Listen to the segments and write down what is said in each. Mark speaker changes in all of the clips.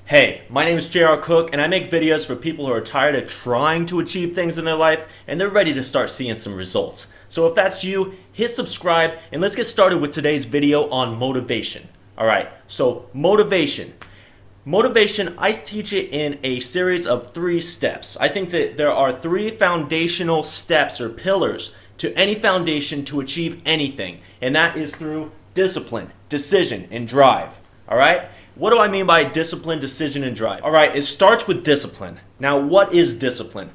Speaker 1: Hey, my name is JR Cook, and I make videos for people who are tired of trying to achieve things in their life and they're ready to start seeing some results. So if that's you, hit subscribe and let's get started with today's video on motivation. Alright, so motivation. Motivation, I teach it in a series of 3 steps. I think that there are 3 foundational steps or pillars to any foundation to achieve anything, and that is through discipline, decision, and drive. Alright? What do I mean by discipline, decision, and drive? Alright, it starts with discipline. Now, what is discipline?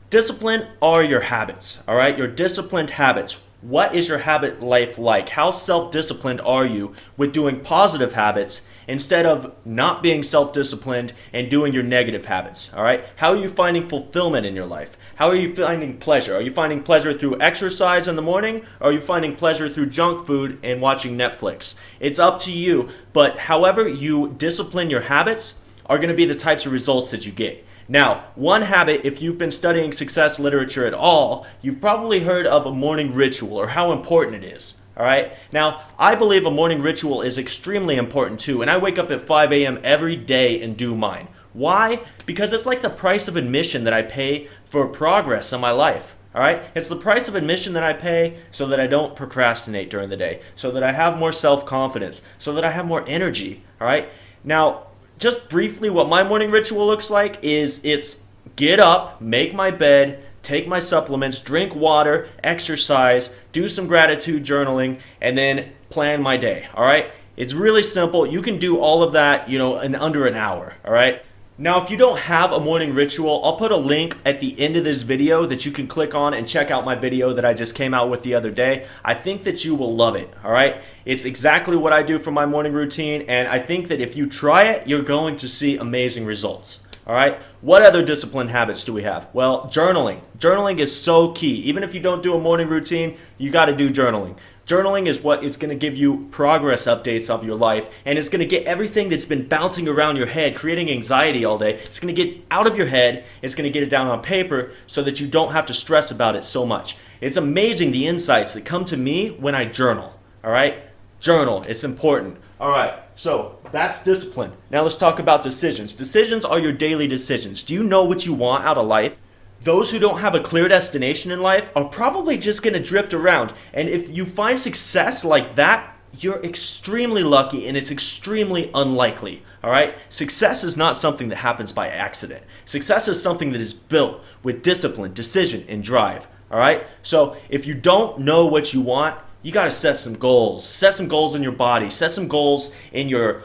Speaker 1: Discipline are your habits, alright? Your disciplined habits. What is your habit life like? How self-disciplined are you with doing positive habits instead of not being self-disciplined and doing your negative habits, alright? How are you finding fulfillment in your life? How are you finding pleasure? Are you finding pleasure through exercise in the morning? Or are you finding pleasure through junk food and watching Netflix? It's up to you, but however you discipline your habits are going to be the types of results that you get. Now, one habit, if you've been studying success literature at all, you've probably heard of a morning ritual or how important it is. All right. Now, I believe a morning ritual is extremely important too, and I wake up at 5 a.m. every day and do mine. Why? Because it's like the price of admission that I pay for progress in my life. All right. It's the price of admission that I pay so that I don't procrastinate during the day, so that I have more self-confidence, so that I have more energy. All right. Now, just briefly, what my morning ritual looks like is it's get up, make my bed, take my supplements, drink water, exercise, do some gratitude journaling, and then plan my day, all right? It's really simple. You can do all of that, in under an hour, all right? Now, if you don't have a morning ritual, I'll put a link at the end of this video that you can click on and check out my video that I just came out with the other day. I think that you will love it, all right? It's exactly what I do for my morning routine, and I think that if you try it, you're going to see amazing results. All right. What other discipline habits do we have? Well, journaling. Journaling is so key. Even if you don't do a morning routine, you got to do journaling. Journaling is what is going to give you progress updates of your life, and it's going to get everything that's been bouncing around your head, creating anxiety all day. It's going to get out of your head. It's going to get it down on paper so that you don't have to stress about it so much. It's amazing the insights that come to me when I journal. All right. Journal. It's important. All right. So that's discipline. Now let's talk about decisions. Decisions are your daily decisions. Do you know what you want out of life? Those who don't have a clear destination in life are probably just going to drift around. And if you find success like that, you're extremely lucky and it's extremely unlikely. All right? Success is not something that happens by accident. Success is something that is built with discipline, decision, and drive. All right? So if you don't know what you want, you got to set some goals. Set some goals in your body. Set some goals in your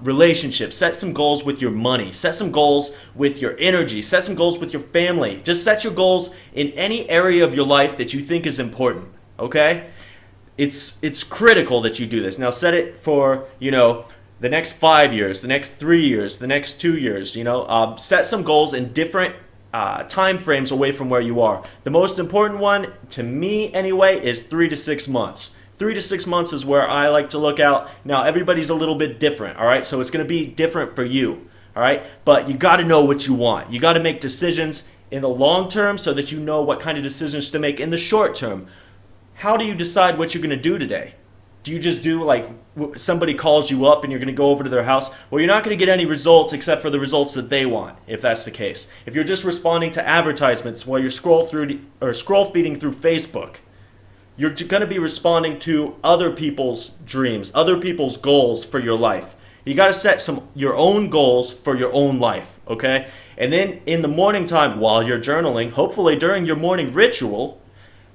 Speaker 1: relationships. Set some goals with your money. Set some goals with your energy. Set some goals with your family. Just set your goals in any area of your life that you think is important. Okay? It's critical that you do this. Now set it for, the next 5 years, the next 3 years, the next 2 years. Set some goals in different time frames away from where you are. The most important one, to me anyway, is 3 to 6 months. 3 to 6 months is where I like to look out. Now, everybody's a little bit different, all right? So it's going to be different for you, all right? But you got to know what you want. You got to make decisions in the long term so that you know what kind of decisions to make in the short term. How do you decide what you're going to do today? Do you just do like somebody calls you up and you're going to go over to their house? Well, you're not going to get any results except for the results that they want, if that's the case. If you're just responding to advertisements while you're scroll feeding through Facebook, you're going to be responding to other people's dreams, other people's goals for your life. You got to set your own goals for your own life, okay? And then in the morning time while you're journaling, hopefully during your morning ritual,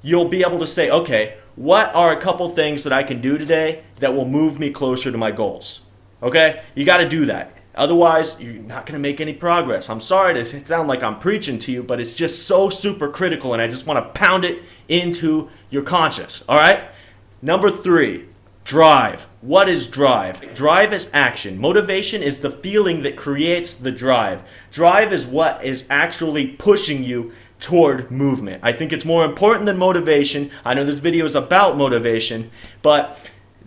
Speaker 1: you'll be able to say, okay, what are a couple things that I can do today that will move me closer to my goals? Okay? You got to do that. Otherwise, you're not going to make any progress. I'm sorry to sound like I'm preaching to you, but it's just so super critical, and I just want to pound it into your conscious. All right? Number 3, drive. What is drive? Drive is action. Motivation is the feeling that creates the drive. Drive is what is actually pushing you toward movement. I think it's more important than motivation. I know this video is about motivation, but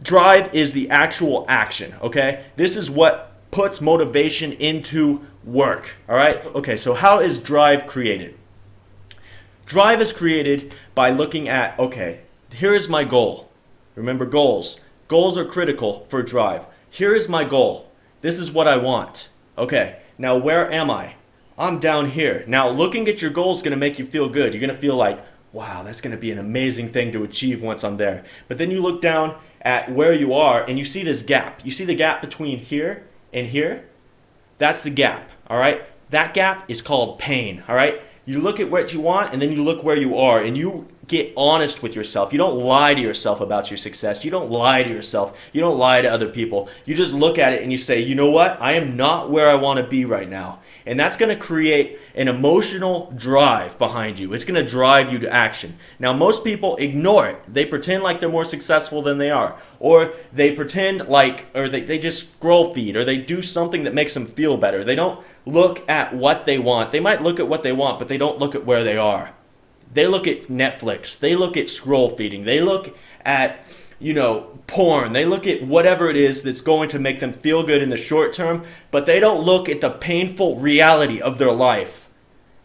Speaker 1: drive is the actual action, okay? This is what puts motivation into work, all right? Okay, so how is drive created? Drive is created by looking at, okay, here is my goal. Remember goals. Goals are critical for drive. Here is my goal. This is what I want. Okay, now where am I? I'm down here. Now looking at your goal is going to make you feel good. You're going to feel like, wow, that's going to be an amazing thing to achieve once I'm there. But then you look down at where you are and you see this gap. You see the gap between here and here? That's the gap, all right? That gap is called pain, all right? You look at what you want and then you look where you are and you get honest with yourself. You don't lie to yourself about your success. You don't lie to yourself. You don't lie to other people. You just look at it and you say, you know what? I am not where I want to be right now. And that's going to create an emotional drive behind you. It's going to drive you to action. Now, most people ignore it. They pretend like they're more successful than they are. Or they pretend like, or they just scroll feed, or they do something that makes them feel better. They don't look at what they want. They might look at what they want, but they don't look at where they are. They look at Netflix. They look at scroll feeding. They look at, porn. They look at whatever it is that's going to make them feel good in the short term, but they don't look at the painful reality of their life.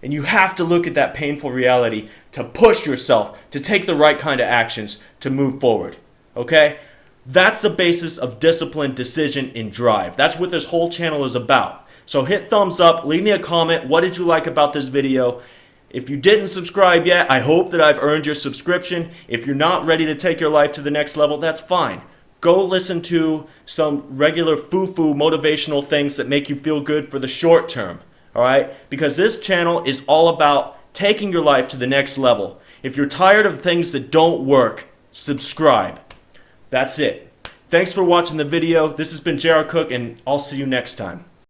Speaker 1: And you have to look at that painful reality to push yourself, to take the right kind of actions, to move forward. Okay? That's the basis of discipline, decision, and drive. That's what this whole channel is about. So hit thumbs up, leave me a comment. What did you like about this video? If you didn't subscribe yet, I hope that I've earned your subscription. If you're not ready to take your life to the next level, that's fine. Go listen to some regular foo-foo motivational things that make you feel good for the short term, all right? Because this channel is all about taking your life to the next level. If you're tired of things that don't work, subscribe. That's it. Thanks for watching the video. This has been J.R. Cook, and I'll see you next time.